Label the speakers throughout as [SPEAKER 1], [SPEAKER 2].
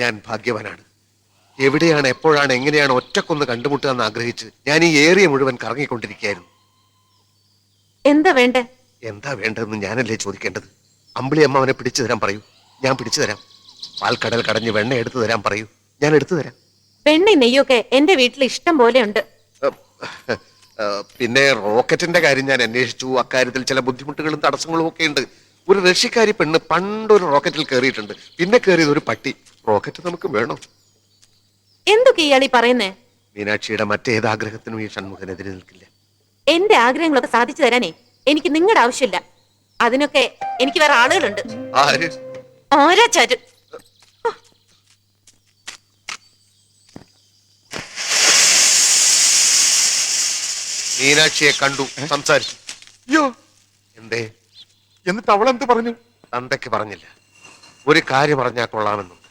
[SPEAKER 1] ഞാൻ ഭാഗ്യവാനാണ്. എവിടെയാണ്, എപ്പോഴാണ്, എങ്ങനെയാണ് ഒറ്റക്കൊന്ന് കണ്ടുമുട്ടുക എന്ന് ആഗ്രഹിച്ച് ഞാൻ ഈ ഏരിയ മുഴുവൻ കറങ്ങിക്കൊണ്ടിരിക്കുകയായിരുന്നു.
[SPEAKER 2] എന്താ വേണ്ടേ?
[SPEAKER 1] എന്താ വേണ്ടതെന്ന് ഞാനല്ലേ ചോദിക്കേണ്ടത്? അമ്പിളി അമ്മ അവനെ പിടിച്ചു തരാൻ പറയൂ, ഞാൻ പിടിച്ചു തരാം. പാൽക്കടൽ കടഞ്ഞ് വെണ്ണ എടുത്തു തരാൻ പറയൂ, ഞാൻ എടുത്തു തരാം.
[SPEAKER 2] വെണ്ണ നെയ്യൊക്കെ എന്റെ വീട്ടിൽ ഇഷ്ടം പോലെ ഉണ്ട്.
[SPEAKER 1] പിന്നെ റോക്കറ്റിന്റെ കാര്യം ഞാൻ അന്വേഷിച്ചു. അക്കാര്യത്തിൽ ചില ബുദ്ധിമുട്ടുകളും തടസ്സങ്ങളും ഒക്കെ ഉണ്ട്. ഒരു റഷ്യക്കാരി പെണ്ണ് പണ്ടൊരു റോക്കറ്റിൽ കയറിയിട്ടുണ്ട്. പിന്നെ കയറിയത് ഒരു പട്ടി. റോക്കറ്റ് നമുക്ക് വേണോ?
[SPEAKER 2] എന്തൊക്കെ ഇയാളീ പറയുന്നേ?
[SPEAKER 1] മീനാക്ഷിയുടെ മറ്റേത് ആഗ്രഹത്തിനും ഈ ഷൺമുഖനെതിരെ നിൽക്കില്ല.
[SPEAKER 2] എന്റെ ആഗ്രഹങ്ങളൊക്കെ സാധിച്ചു തരാനേ എനിക്ക് നിങ്ങളുടെ ആവശ്യമില്ല. അതിനൊക്കെ എനിക്ക് വേറെ ആളുകളുണ്ട്.
[SPEAKER 1] ആര്?
[SPEAKER 2] ആരാച്ചാര്?
[SPEAKER 1] മീനാക്ഷിയെ കണ്ടു, സംസാരിച്ചു.
[SPEAKER 3] അയ്യോ,
[SPEAKER 1] എന്തേ?
[SPEAKER 3] എന്നിട്ട് അവൾ എന്ത് പറഞ്ഞു?
[SPEAKER 1] തന്തയ്ക്ക് പറഞ്ഞില്ല. ഒരു കാര്യം പറഞ്ഞാൽ കൊള്ളാമെന്നുണ്ട്.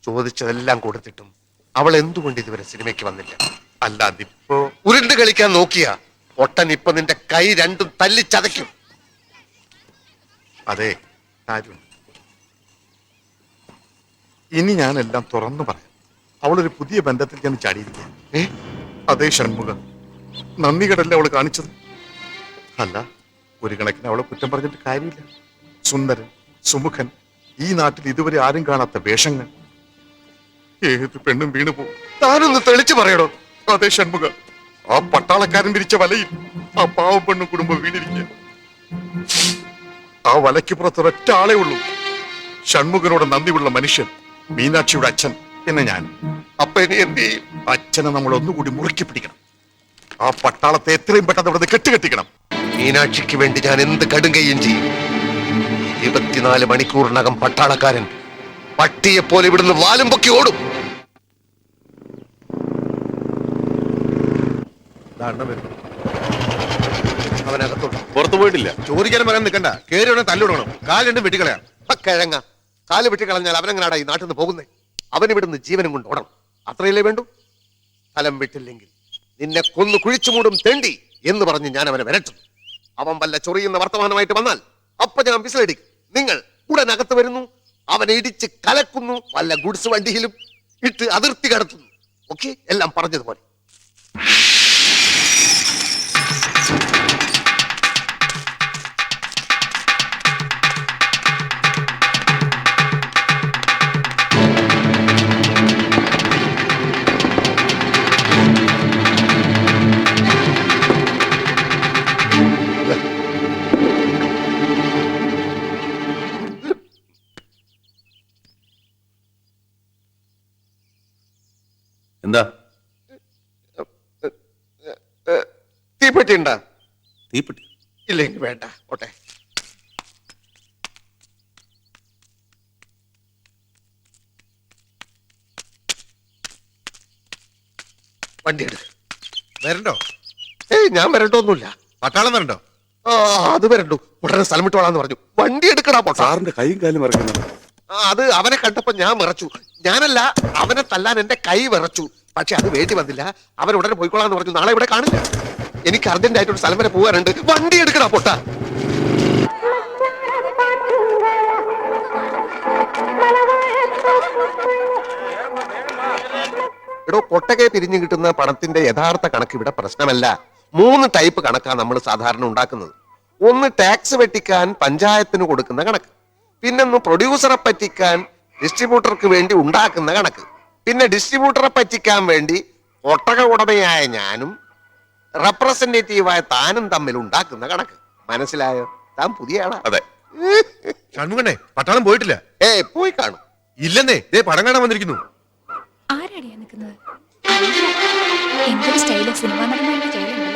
[SPEAKER 1] ചോദിച്ചതെല്ലാം കൊടുത്തിട്ടും അവൾ എന്തുകൊണ്ട് ഇതുവരെ സിനിമയ്ക്ക് വന്നില്ല? അല്ല, അതിപ്പോ ഉരുണ്ട് കളിക്കാൻ നോക്കിയ ഒട്ടൻ ഇപ്പൊ നിന്റെ കൈ രണ്ടും തല്ലി ചതയ്ക്കും.
[SPEAKER 3] അതെ, കാര്യം ഇനി ഞാനെല്ലാം തുറന്നു പറയാം. അവളൊരു പുതിയ ബന്ധത്തിൽ ഞാൻ ചാടിയിരിക്കുക. അതേ ഷൺമുഖം, നന്ദി കടല്ലേ അവള് കാണിച്ചത്? അല്ല, ഒരു കണക്കിന് അവളെ കുറ്റം പറഞ്ഞിട്ട് കാര്യമില്ല. സുന്ദരൻ, സുമുഖൻ, ഈ നാട്ടിൽ ഇതുവരെ ആരും കാണാത്ത വേഷങ്ങൾ. ഏത് പെണ്ണും വീണു പോകും.
[SPEAKER 1] താനൊന്ന് തെളിച്ചു പറയണോ?
[SPEAKER 3] അതേ ഷൺമുഖ, ആ പട്ടാളക്കാരൻ വിരിച്ച വലയിൽ ആ പാവം പെണ്ണും കുടുംബം വീണിരിക്കുക. ആ വലയ്ക്ക് പുറത്ത് ഒരൊറ്റ ആളേ ഉള്ളൂ. ഷൺമുഖനോട് നന്ദിയുള്ള മനുഷ്യൻ, മീനാക്ഷിയുടെ അച്ഛൻ, പിന്നെ ഞാൻ.
[SPEAKER 1] അപ്പൊ ഇനി എന്ത് ചെയ്യും?
[SPEAKER 3] അച്ഛനെ നമ്മൾ ഒന്നുകൂടി മുറുക്കി പിടിക്കണം. ആ പട്ടാളത്തെ എത്രയും പെട്ടെന്ന് ഇവിടെ കെട്ടുകെട്ടിക്കണം.
[SPEAKER 1] മീനാക്ഷിക്ക് വേണ്ടി ഞാൻ എന്ത് കടുങ്കയും ചെയ്യും. 24 മണിക്കൂറിനകം പട്ടാളക്കാരൻ പട്ടിയെ പോലെ ഇവിടുന്ന് വാലും പൊക്കി ഓടും. അവനകത്തോട്ട്
[SPEAKER 4] പുറത്തു പോയിട്ടില്ല. ചോദിക്കാനും പറയാൻ നിൽക്കണ്ട. കേറി ഉടനെ തല്ലുടണം. കാല് രണ്ടും വെട്ടിക്കളയാം.
[SPEAKER 1] കിഴങ്ങ കാല് വെട്ടിക്കളഞ്ഞാൽ അവനെങ്ങനാടാ ഈ നാട്ടിൽ നിന്ന് പോകുന്നേ? അവനിവിടുന്ന് ജീവനും കൊണ്ട് ഓടണം. അത്രയല്ലേ വേണ്ടു? സ്ഥലം വിട്ടില്ലെങ്കിൽ നിന്നെ കൊന്നു കുഴിച്ചു മൂടും തെണ്ടി എന്ന് പറഞ്ഞ് ഞാൻ അവനെ വരട്ടും. അവൻ വല്ല ചൊറിയുന്ന വർത്തമാനമായിട്ട് വന്നാൽ അപ്പൊ ഞാൻ വിസിലടിക്കും. നിങ്ങൾ ഉടനകത്ത് വരുന്നു, അവനെ ഇടിച്ച് കലക്കുന്നു, വല്ല ഗുഡ്സ് വണ്ടിയിലും ഇട്ട് അതിർത്തി കടത്തുന്നു. ഓക്കെ, എല്ലാം പറഞ്ഞതുപോലെ.
[SPEAKER 4] എന്താ
[SPEAKER 1] തീപ്പെട്ടി ഉണ്ടാ?
[SPEAKER 4] തീപ്പെട്ടി
[SPEAKER 1] ഇല്ലെങ്കിൽ വേണ്ട, ഓട്ടെ. വണ്ടി എടുക്ക.
[SPEAKER 4] വരണ്ടോ?
[SPEAKER 1] ഞാൻ വരണ്ടോന്നുമില്ല.
[SPEAKER 4] പട്ടാളം വരണ്ടോ?
[SPEAKER 1] അത് വരണ്ടു. ഉടനെ സ്ഥലം വിട്ടോളാന്ന് പറഞ്ഞു. വണ്ടി എടുക്കടാ പൊട്ടാ.
[SPEAKER 4] സാറിന്റെ കൈയും കാലും മറക്കുന്നു.
[SPEAKER 1] അത് അവനെ കണ്ടപ്പോ ഞാൻ വിറച്ചു. ഞാനല്ല, അവനെ തല്ലാൻ എന്റെ കൈ വിറച്ചു. പക്ഷെ അത് വേണ്ടി വന്നില്ല. അവൻ ഉടനെ പോയിക്കോളാന്ന് പറഞ്ഞു. നാളെ ഇവിടെ കാണില്ല. എനിക്ക് അർജന്റായിട്ടൊരു സ്ഥലം വരെ പോകാനുണ്ട്. വണ്ടി എടുക്കടാ പൊട്ടാ. എടോ, കൊട്ടകെ പിരിഞ്ഞു കിട്ടുന്ന പണത്തിന്റെ യഥാർത്ഥ കണക്ക് ഇവിടെ പ്രശ്നമല്ല. 3 ടൈപ്പ് കണക്കാണ് നമ്മൾ സാധാരണ ഉണ്ടാക്കുന്നത്. ഒന്ന് ടാക്സ് വെട്ടിക്കാൻ പഞ്ചായത്തിന് കൊടുക്കുന്ന കണക്ക്, പിന്നൊന്ന് പ്രൊഡ്യൂസറെ പറ്റിക്കാൻ ഡിസ്ട്രിബ്യൂട്ടർക്ക് വേണ്ടി ഉണ്ടാക്കുന്ന കണക്ക്, പിന്നെ ഡിസ്ട്രിബ്യൂട്ടറെ പറ്റിക്കാൻ വേണ്ടി ഒട്ടക ഉടമയായ ഞാനും റെപ്രസെന്റേറ്റീവായ താനും തമ്മിൽ ഉണ്ടാക്കുന്ന കണക്ക്. മനസ്സിലായോ? താൻ പുതിയ ആളാ.
[SPEAKER 4] അതെ. ഷൺമുഖനെ, പട്ടാളം പോയിട്ടില്ല.
[SPEAKER 1] പോയി കാണും.
[SPEAKER 4] ഇല്ലെന്നേ, ദേ പടം കാണാൻ വന്നിരിക്കുന്നു.
[SPEAKER 5] ആരാടിയാ നിൽക്കുന്നത്? എന്തൊരു സ്റ്റൈല്! സിനിമ നടന്മാരുടെ സ്റ്റൈലുണ്ടല്ലേ.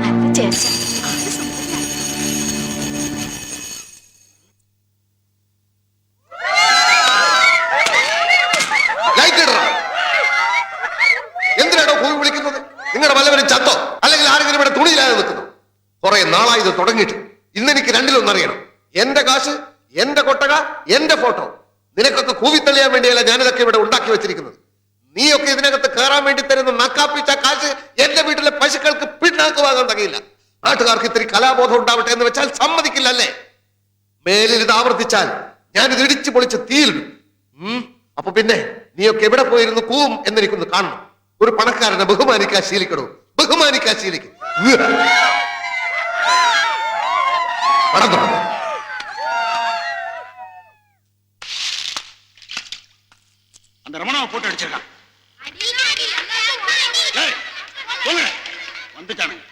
[SPEAKER 5] നല്ല ചേർച്ച.
[SPEAKER 1] എന്തിനാണോ പോയി വിളിക്കുന്നത്? നിങ്ങളുടെ വല്ലവരും ചത്തോ, അല്ലെങ്കിൽ ആരെങ്കിലും ഇവിടെ തുണിയില്ലാതെ നിൽക്കുന്നു? കുറെ നാളായി ഇത് തുടങ്ങിയിട്ട്. ഇന്നെനിക്ക് രണ്ടിലൊന്നറിയണം. എന്റെ കാശ്, എന്റെ കൊട്ടക, എന്റെ ഫോട്ടോ. നിനക്കൊക്കെ കൂവിത്തള്ളിയാൻ വേണ്ടിയല്ല ഞാനിതൊക്കെ ഇവിടെ ഉണ്ടാക്കി വെച്ചിരിക്കുന്നത്. നീയൊക്കെ ഇതിനകത്ത് കയറാൻ വേണ്ടി തരുന്ന നക്കാപ്പിച്ച കാശ് എന്റെ വീട്ടിലെ പശുക്കൾക്ക് പിന്നാക്ക് വാങ്ങാൻ തകയില്ല. നാട്ടുകാർക്ക് ഇത്തിരി കലാബോധം ഉണ്ടാവട്ടെ എന്ന് വെച്ചാൽ സമ്മതിക്കില്ല, അല്ലേ? മേലിൽ ഇത് ആവർത്തിച്ചാൽ ഞാനിത് ഇടിച്ചു പൊളിച്ച് തീയിലിടും. അപ്പൊ പിന്നെ നീയൊക്കെ എവിടെ പോയിരുന്നു കൂവും എന്നെനിക്കൊന്ന് കാണണം. ഒരു പണക്കാരനെ ബഹുമാനിക്കാൻ ശീലിക്കണോ? ബഹുമാനിക്കാൻ ശീലിക്കും. പണം തുടങ്ങും.
[SPEAKER 6] அந்த ரமணாவை போட்டு அடிச்சிருக்கான். ஏய், போங்க. வந்துட்டானுங்க.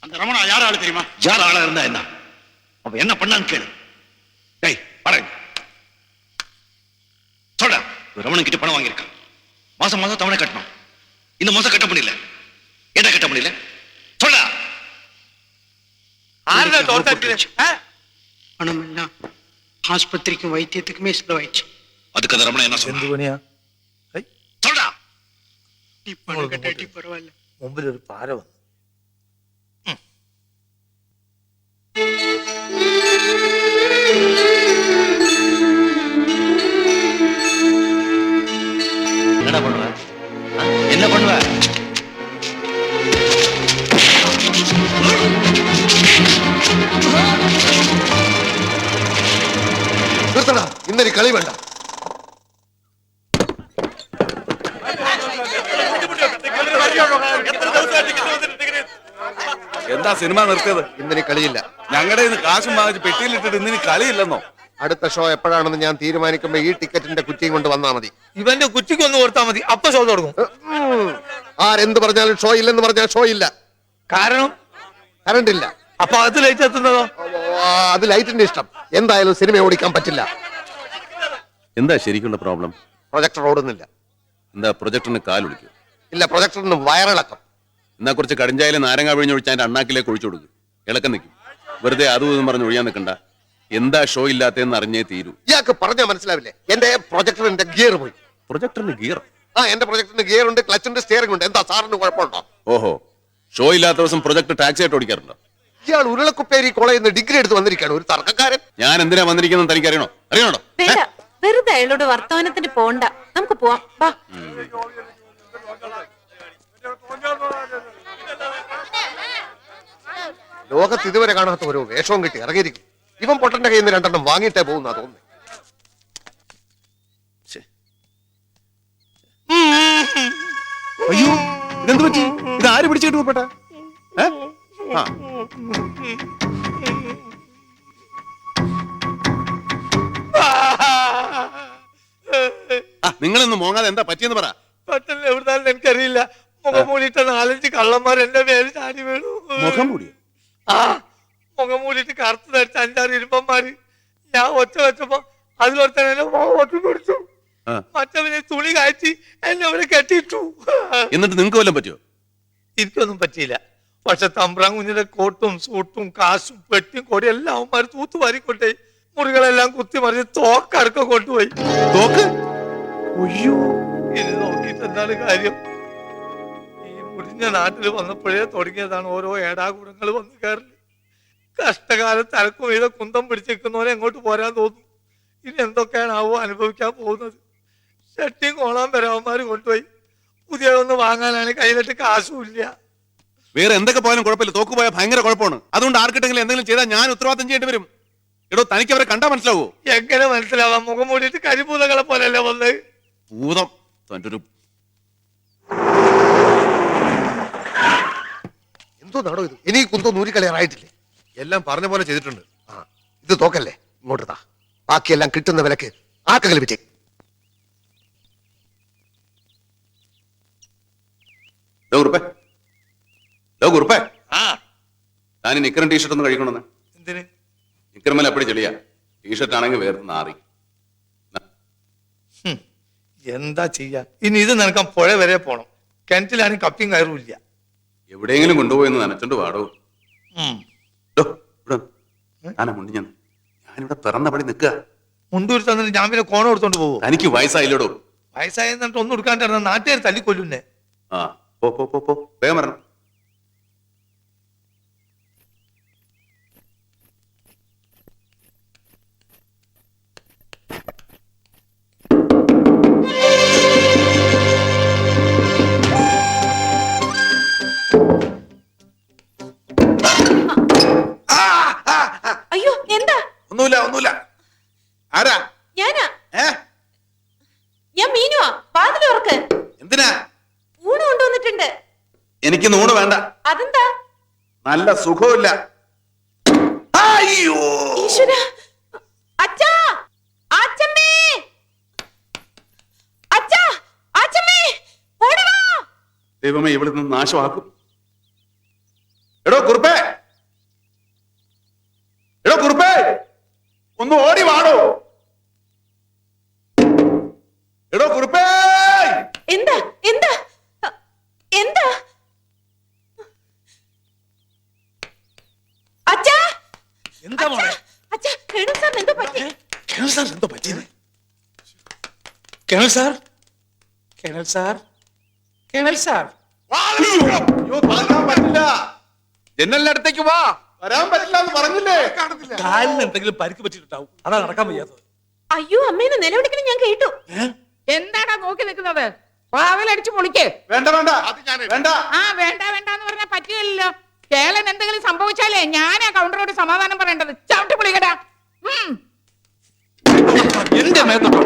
[SPEAKER 6] அந்த ரமணா யார் ஆளு தெரியுமா? யார் ஆளா இருந்தா என்ன? அவன் என்ன பண்ணான்னு கேளு. டேய், பழகு. சொல்ற. ரமணன் கிட்ட பணம் வாங்கியிருக்கான். மாசம் மாசம் தவணை கட்டணும். இந்த மாசம் கட்ட முடியல. என்ன கட்ட முடியல? சொல்ற.
[SPEAKER 7] ആരുടെ തോട്ടത്തില്
[SPEAKER 8] പണമെല്ലാം ആസ്പത്രിക്കും വൈദ്യത്തിക്കുമേ ചെലവായിച്ചു.
[SPEAKER 6] அதுக்கு அந்த ரமணன் என்ன
[SPEAKER 7] എന്ത്
[SPEAKER 6] சொன்னான்?
[SPEAKER 7] പണിയാ?
[SPEAKER 6] சொல்றா.
[SPEAKER 8] നീ പണം കെട്ടി പരവായില്ല.
[SPEAKER 7] മുമ്പിൽ ഒരു പാര വന്നു.
[SPEAKER 6] என்னடா பண்ணுவ? என்ன பண்ணுவ?
[SPEAKER 1] നിർത്തടാ, ഇന്നൊരു കളി വേണ്ട.
[SPEAKER 9] എന്താ സിനിമ നിർത്തിയത്?
[SPEAKER 1] ഇന്നൊരു കളിയില്ല.
[SPEAKER 9] ഞങ്ങളുടെ ഇന്ന് കാശും വാങ്ങിച്ച് പെട്ടിയിലിട്ടിട്ട് ഇന്നിന് കളിയില്ലെന്നോ?
[SPEAKER 1] അടുത്ത ഷോ എപ്പോഴാണെന്ന് ഞാൻ തീരുമാനിക്കുമ്പോ ഈ ടിക്കറ്റിന്റെ കുറ്റിയും കൊണ്ട് വന്നാ മതി.
[SPEAKER 7] ഇവന്റെ കുറ്റിക്ക് ഒന്ന് കൊടുത്താൽ മതി, അപ്പൊ ഷോ തുടങ്ങും.
[SPEAKER 1] ആരെന്ത് പറഞ്ഞാലും ഷോ ഇല്ലെന്ന് പറഞ്ഞാൽ ഷോ ഇല്ല.
[SPEAKER 7] കാരണം
[SPEAKER 1] കറണ്ട് ഇല്ല.
[SPEAKER 7] അപ്പൊ അത് ലൈറ്റ് എത്തുന്നതോ?
[SPEAKER 1] അത് ലൈറ്റിന്റെ ഇഷ്ടം. എന്തായാലും സിനിമ ഓടിക്കാൻ പറ്റില്ല.
[SPEAKER 9] എന്താ ശരിക്കുള്ള പ്രോബ്ലം?
[SPEAKER 1] പ്രൊജക്ടർ ഓടുന്നില്ല.
[SPEAKER 9] എന്താ പ്രൊജക്ടറിന് കാലൊളിക്കും?
[SPEAKER 1] ഇല്ല, പ്രൊജക്ടറിന് വയറിളക്കം.
[SPEAKER 9] എന്നാ കുറച്ച് കടിഞ്ചായാലും നാരങ്ങ പിഴിഞ്ഞൊഴിച്ച് അതിന്റെ അണ്ണാക്കിലേക്ക് ഒഴിച്ചു കൊടുക്കും. ഇളക്കം നിൽക്കും. വെറുതെ അതും ഇതും പറഞ്ഞ് ഒഴിയാൻ നിൽക്കണ്ട. എന്താ ഷോ ഇല്ലാത്തതെന്ന് അറിഞ്ഞേ തീരൂ.
[SPEAKER 1] ഇയാൾക്ക് പറഞ്ഞാൽ മനസ്സിലാവില്ലേ? എന്റെ പ്രൊജക്ടറിന്റെ ഗിയർ പോയി.
[SPEAKER 9] പ്രൊജക്ടറിന് ഗിയർ?
[SPEAKER 1] എന്റെ പ്രൊജക്ടറിന് ഗിയർ ഉണ്ട്, ക്ലച്ച് ഉണ്ട്, സ്റ്റിയറിംഗ് ഉണ്ട്. എന്താ സാറിന് കുഴപ്പമുണ്ടോ?
[SPEAKER 9] ഓഹോ, ഷോ ഇല്ലാത്ത ദിവസം പ്രൊജക്ടർ ടാക്സി ആയിട്ട് ഓടിക്കാറുണ്ടോ?
[SPEAKER 1] ഇയാൾ ഉരുളക്കുപ്പേരി കോളേജിൽ നിന്ന് ഡിഗ്രി എടുത്ത് വന്നിരിക്കുകയാണ്. ഒരു തർക്കക്കാരൻ.
[SPEAKER 9] ഞാൻ എന്തിനാ വന്നിരിക്കുന്നത് തനിക്ക് അറിയണോ? അറിയണോ?
[SPEAKER 2] വേണ്ട, വെറുതെ അയാളോട് വർത്തമാനത്തിന് പോണ്ട. നമുക്ക് പോവാം, വാ.
[SPEAKER 1] ലോകത്ത് ഇതുവരെ കാണാത്ത ഓരോ വേഷവും കിട്ടി ഇറങ്ങിയിരിക്കും. ഇവൻ പൊട്ടന്റെ കയ്യിൽ നിന്ന് രണ്ടെണ്ണം വാങ്ങിയിട്ടേ പോകുന്ന തോന്നുന്നു.
[SPEAKER 9] അയ്യോ, ഇതെന്ത് പറ്റി? ഇത് ആര് പിടിച്ചിട്ട് പോപ്പെട്ട? നിങ്ങളൊന്നും മോങ്ങാതെ എന്താ പറ്റിയെന്ന് പറ.
[SPEAKER 7] പെട്ടെന്ന് എവിടുന്നാലും എനിക്കറിയില്ല. മുഖം മൂടിയിട്ട് 4-5 കള്ളന്മാർ എന്റെ മേലെ ചാടി വീണു.
[SPEAKER 9] മുഖം മൂടിയോ?
[SPEAKER 7] മുഖം മൂടിയിട്ട് കറുത്ത് ധരിച്ച 5-6 ഇരുമ്പന്മാര്. ഞാൻ ഒച്ച വെച്ചപ്പോ അതിലൊരുത്തൻ എന്നെ ഒറ്റ പിടിച്ചു. മറ്റവനെ തുണി കാച്ചി എന്നെ അവിടെ കെട്ടിയിട്ടു.
[SPEAKER 9] എന്നിട്ട് നിങ്ങൾക്ക് വല്ലതും പറ്റിയോ?
[SPEAKER 7] എനിക്കൊന്നും പറ്റിയില്ല. പക്ഷെ തമ്പ്രാൻ കുഞ്ഞിന്റെ കോട്ടും സൂട്ടും കാശും പെട്ടിയും കൊടി എല്ലാം അവന്മാര് തൂത്തുവാരിക്കൊണ്ടേ മുറികളെല്ലാം കുത്തി മറിച്ച് തോക്കടക്കം കൊണ്ടുപോയി.
[SPEAKER 9] തോക്ക്?
[SPEAKER 7] ഇനി നോക്കിയിട്ട് എന്താണ് കാര്യം? ഈ മുടിഞ്ഞ നാട്ടിൽ വന്നപ്പോഴേ തുടങ്ങിയതാണ് ഓരോ ഏടാകൂടങ്ങൾ വന്നു കയറല്. കഷ്ടകാലത്ത് അരക്കും വീത കുന്തം പിടിച്ചിരിക്കുന്നവരെ എങ്ങോട്ട് പോരാൻ തോന്നും. ഇനി എന്തൊക്കെയാണാവോ അനുഭവിക്കാൻ പോകുന്നത്. ഷട്ടിയും കോളാൻ വരാവന്മാര് കൊണ്ടുപോയി. പുതിയതൊന്ന് വാങ്ങാനാണ് കയ്യിലിട്ട് കാശും ഇല്ല.
[SPEAKER 9] വേറെ എന്തൊക്കെ പോയാലും കുഴപ്പമില്ല, തോക്ക് പോയാൽ ഭയങ്കര കുഴപ്പമാണ്. അതുകൊണ്ട് ആർക്കിട്ടെങ്കിലും എന്തെങ്കിലും ചെയ്താൽ ഞാൻ ഉത്തരവാദിത്തം ചെയ്യേണ്ടി വരും. എടോ, തനിക്ക് അവരെ കണ്ടാ മനസ്സിലാവോ?
[SPEAKER 7] എങ്ങനെ മനസ്സിലാവാം? മുഖം മൂടിയിട്ട് കരിഭൂതങ്ങളെ പോലെയല്ലേ വന്നത്.
[SPEAKER 9] ഭൂതം തന്റെ ഒരു
[SPEAKER 1] എന്തോ നാടോ ഇത്? ഇനി കുന്തോ നൂരിക്കളയാറായിട്ടില്ലേ?
[SPEAKER 4] എല്ലാം പറഞ്ഞ പോലെ ചെയ്തിട്ടുണ്ട്.
[SPEAKER 1] ഇത് തോക്കല്ലേ? ഇങ്ങോട്ട് താ. ബാക്കിയെല്ലാം കിട്ടുന്ന വിലക്ക് ആക്കകൾ വിറ്റേ.
[SPEAKER 9] ഞാൻ നിക്കറും ടീഷർട്ട് ഒന്ന് കഴിക്കണമെന്ന്.
[SPEAKER 7] എന്തിന്?
[SPEAKER 9] നിക്കറുമല്ല അപ്പടി ചെളിയാ. ടീഷർട്ട് ആണെങ്കിൽ വേർത്ത് നാറി.
[SPEAKER 7] എന്താ ചെയ്യാ? ഇനി ഇത് നനക്കാൻ പുഴ വരെ പോണം. കിണറ്റിലാണെങ്കിൽ കപ്പിയും കയറും ഇല്ല.
[SPEAKER 9] എവിടെയെങ്കിലും കൊണ്ടുപോയെന്ന് നനച്ചോണ്ട് പാടോ. ഞാനിവിടെ പിറന്നപടി നിൽക്കുക.
[SPEAKER 7] മുണ്ടൂരി തന്നിട്ട് ഞാൻ പിന്നെ കോണം എടുത്തോണ്ട് പോവോ?
[SPEAKER 9] തനിക്ക് വയസ്സായില്ലോടോ.
[SPEAKER 7] വയസ്സായി എന്നിട്ട് ഒന്നും എടുക്കാണ്ടിരുന്ന നാട്ടുകാർ തല്ലിക്കൊല്ലുന്നേ.
[SPEAKER 9] ആ, പോ പോ പോ പോ, വേഗം വരണം. എനിക്ക് നൂണ് വേണ്ട.
[SPEAKER 2] അതെന്താ?
[SPEAKER 9] നല്ല സുഖമില്ല. അയ്യോ
[SPEAKER 2] ഈശ്വര! അച്ഛാ! ആച്ചമ്മേ! അച്ഛാ! ആച്ചമ്മേ! ഓടി വാ!
[SPEAKER 9] ദൈവമേ, ഇവിടെ നിന്ന് നാശമാക്കും. എടോ കുറുപ്പേ, എടോ കുറുപ്പേ, ഒന്ന് ഓടി വാടോ. എടോ കുറുപ്പേ!
[SPEAKER 2] എന്താ എന്താ എന്താ? അച്ഛാ!
[SPEAKER 7] എന്താ മോളെ?
[SPEAKER 2] അച്ഛാ, കേണു സാറിന് എന്തോ പറ്റി?
[SPEAKER 7] കേണൽ സാർ എന്തോ പറ്റിയത്? Colonel sir, colonel sir, colonel sir.
[SPEAKER 3] അയ്യോ, താങ്ങാൻ പറ്റില്ല.
[SPEAKER 9] ജനലിന്റെ അടുത്തേക്ക് വാ.
[SPEAKER 3] വരാൻ പറ്റില്ല എന്ന് പറഞ്ഞില്ലേ?
[SPEAKER 7] കാലിന് എന്തെങ്കിലും പരിക്ക് പറ്റിയിട്ടുണ്ടാവും, അതാ നടക്കാൻ വയ്യാത്തത്.
[SPEAKER 2] അയ്യോ, അമ്മേന്ന് നിലവിളിക്കണം ഞാൻ കേട്ടു.
[SPEAKER 10] എന്താടാ നോക്കി നിൽക്കുന്നത്? വാതിലടിച്ചു പൊളിക്കേ.
[SPEAKER 3] വേണ്ട വേണ്ട, വേണ്ട.
[SPEAKER 10] ആ വേണ്ട വേണ്ട എന്ന് പറഞ്ഞാൽ പറ്റില്ലല്ലോ. കേളൻ എന്തെങ്കിലും സംഭവിച്ചാലേ ഞാനാ കൗണ്ടറോട് സമാധാനം പറയേണ്ടത്. ചവിട്ടി പൊളിക്കടാ.
[SPEAKER 7] എന്റെ മേത്തോട്ടോ.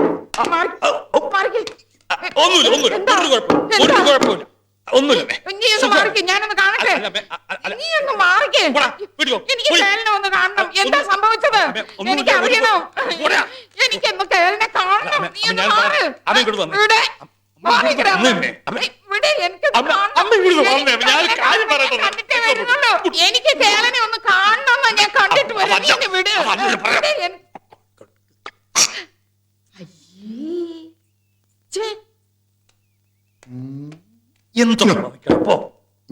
[SPEAKER 7] ഒന്നുമില്ല, ഒന്നുമില്ല, ഒരു കുഴപ്പമില്ല, ഒരു കുഴപ്പമില്ല, ഒന്നുമില്ല.
[SPEAKER 10] നീ ഒന്ന് മാറിക്കേ, ഞാനൊന്ന് കാണട്ടെ. നീ ഒന്ന് മാറിക്കേ, എനിക്ക് കേളനെ ഒന്ന് കാണണം. എന്താ സംഭവിച്ചത്? എനിക്ക് അറിയണം. എനിക്കൊന്ന് കേളനെ കാണണം. നീ ഒന്ന് മാറ്. ഇവിടെ മാറിക്കടാ. ഇവിടെ എനിക്ക് കണ്ടിട്ടേ വരുന്നുള്ളൂ. എനിക്ക് കേളനെ ഒന്ന് കാണണം. ഞാൻ കണ്ടിട്ട് വരാം. നീ ഒന്ന് വിട്.
[SPEAKER 7] എന്തോ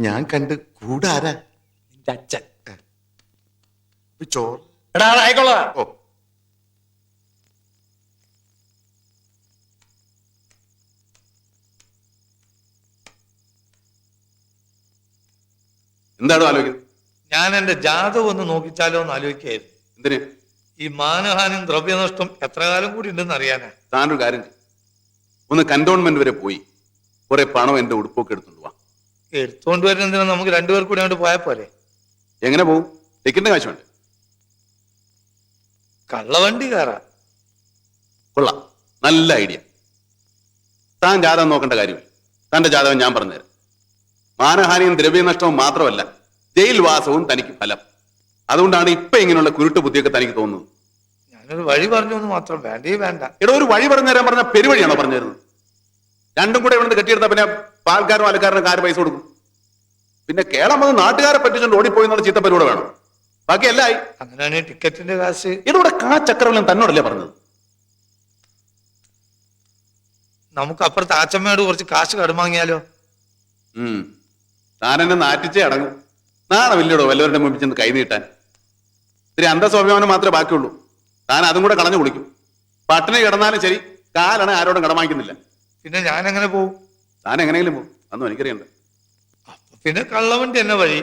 [SPEAKER 3] ഞാൻ കണ്ട് കൂടാരാ?
[SPEAKER 7] നിന്റെ അച്ഛൻ.
[SPEAKER 3] ചോറ്.
[SPEAKER 7] എടാ ആയിക്കോളാ.
[SPEAKER 3] ഓ,
[SPEAKER 9] എന്താണോ ആലോചിക്കുന്നത്?
[SPEAKER 7] ഞാൻ എന്റെ ജാതകം ഒന്ന് നോക്കിച്ചാലോ എന്ന് ആലോചിക്കായിരുന്നു.
[SPEAKER 9] എന്തിന്?
[SPEAKER 7] ഈ മാനഹാനിയും ദ്രവ്യനഷ്ടം എത്ര കാലം കൂടി ഉണ്ടെന്ന് അറിയാനാ.
[SPEAKER 9] താനൊരു കാര്യം ചെയ്യ്. ഒന്ന് കന്റോൺമെന്റ് വരെ പോയി കുറെ പണം എന്റെ ഉടുപ്പൊക്കെ എടുത്തോണ്ട് വാ.
[SPEAKER 7] എടുത്തോണ്ട് വരുന്നതിന് നമുക്ക് രണ്ടുപേർ കൂടി അങ്ങോട്ട് പോയാൽ പോരെ?
[SPEAKER 9] എങ്ങനെ പോകും? ടിക്കറ്റിന്റെ കാശുണ്ട്.
[SPEAKER 7] കള്ളവണ്ടി കയറാ.
[SPEAKER 9] കൊള്ളാം, നല്ല ഐഡിയ. താൻ ജാതകം നോക്കേണ്ട കാര്യമില്ല. തന്റെ ജാതകം ഞാൻ പറഞ്ഞുതരാം. മാനഹാനിയും ദ്രവ്യനഷ്ടവും മാത്രമല്ല, ജയിൽവാസവും തനിക്ക് ഫലം. അതുകൊണ്ടാണ് ഇപ്പൊ ഇങ്ങനെയുള്ള കുരുട്ട് ബുദ്ധിയൊക്കെ തനിക്ക് തോന്നുന്നത്.
[SPEAKER 7] ഞാനൊരു വഴി പറഞ്ഞു എന്ന് മാത്രം. വേണ്ടേ വേണ്ട.
[SPEAKER 9] എടോ, ഒരു വഴി പറഞ്ഞു തരാൻ പറഞ്ഞ പെരുവഴിയാണോ പറഞ്ഞു തരുന്നത്? രണ്ടും കൂടെ ഇവിടുന്ന് കെട്ടിയെടുത്താൽ പിന്നെ പാൽക്കാരും അലക്കാരനും ആര് പൈസ കൊടുക്കും? പിന്നെ കേരളം വന്ന് നാട്ടുകാരെ പറ്റിച്ചുകൊണ്ട് ഓടിപ്പോയി എന്നുള്ള ചീത്തപ്പരിവിടെ വേണം. ബാക്കി എല്ലായി.
[SPEAKER 7] അങ്ങനെയാണെങ്കിൽ ടിക്കറ്റിന്റെ കാശ്
[SPEAKER 9] ഇതിവിടെ ചക്രവെല്ലാം തന്നോടല്ലേ പറഞ്ഞത്?
[SPEAKER 7] നമുക്ക് അപ്പുറത്ത് ആച്ചമ്മയോട് കുറച്ച് കാശ് കടമാങ്ങിയാലോ?
[SPEAKER 9] താനെന്നെ നാറ്റിച്ചേ അടങ്ങും. നാളെ വലിയടോ വല്ലവരുടെ മുമ്പിൽ ചെന്ന് കൈ നീട്ടാൻ. ഇത്തിരി അന്തസ്വാഭിമാനം മാത്രമേ ബാക്കിയുള്ളൂ. താൻ അതും കൂടെ കളഞ്ഞു കുളിക്കും. പട്ടിണി കിടന്നാലും ശരി, കാലാണ് ആരോടും കടമാക്കുന്നില്ല.
[SPEAKER 7] പിന്നെ ഞാൻ എങ്ങനെ പോകും?
[SPEAKER 9] താൻ എങ്ങനെയെങ്കിലും പോകും, അതൊന്നും എനിക്കറിയണ്ട.
[SPEAKER 7] പിന്നെ കള്ളവണ്ടി എന്നെ വഴി.